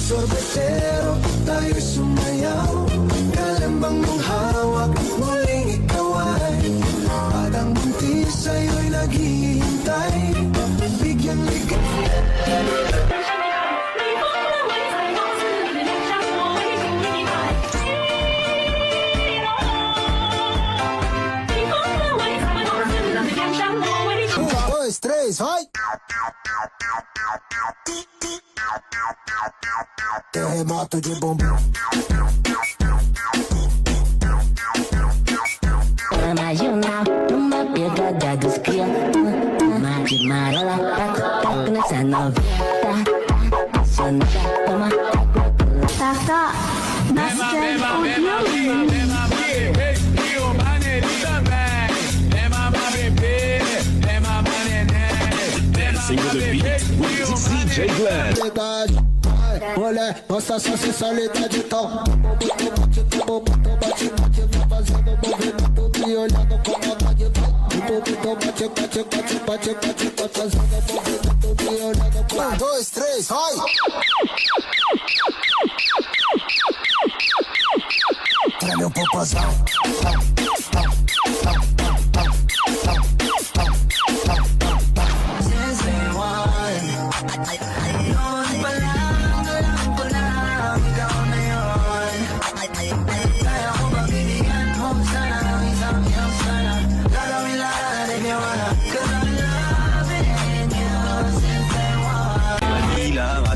sorbetero, tayo'y sumayaw. Kalambang mong hawak, muling ikaw ay at ang buntis sa'yo'y naghihintay. Bigyang ligay. Dois, três, vai! Terremoto de bumbum. Marginal, uma pegada dos cria. Uma de marola, tá nessa novinha. Sonata, toma. Tata, Master Audio. Dancing with the beat with DJ Glenn. Olé, nossa sensualidade então. Bate, vai fazendo movimento, me olhando com vontade. Bate, vai fazendo movimento, me olhando com... 1, 2, 3, vai! Treme popozão.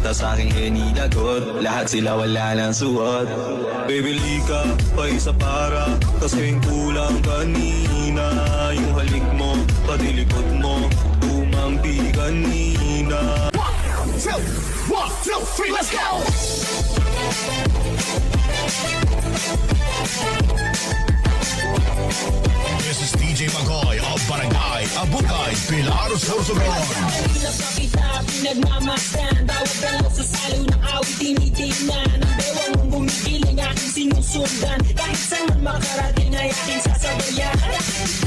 Sa aking hinilagot, lahat sila wala ng suot. Bibili ka pa isa para kasing kulang kanina. Yung halik mo, pati likod mo, umampi kanina. 1, 2, 3, let's go! This is DJ Magoy of Barangay Abukay, Pilar, Sorsogon. Ilang kapita, pinagmamasdan. Bawat dalaw sa salo ng awit, tinitingnan. Ang dewa mong bumigiling, aking sinusundan. Kahit saan man makarating ay aking sasabayan.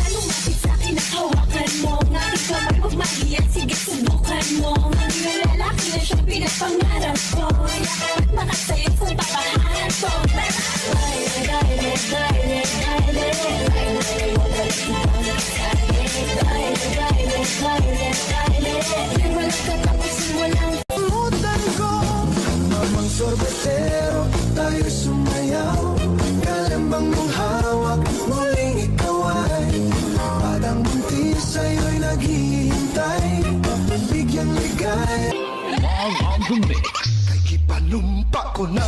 Lumapit sa'kin at hawakan mo. Ang aking kamay, huwag maiyan, sige subukan mo. Ang lalaki na siyang pinapangarap ko. Yakap at makasayang kung papahanap ko. Limutan ko namang sorbetero, tayo'y sumayaw. Kalambang mong hawak, muling ikaw ay at ang buntis sa'yo'y naghihintay. Bigyang ligay. Live on the mix. Kay kipanumpa ko na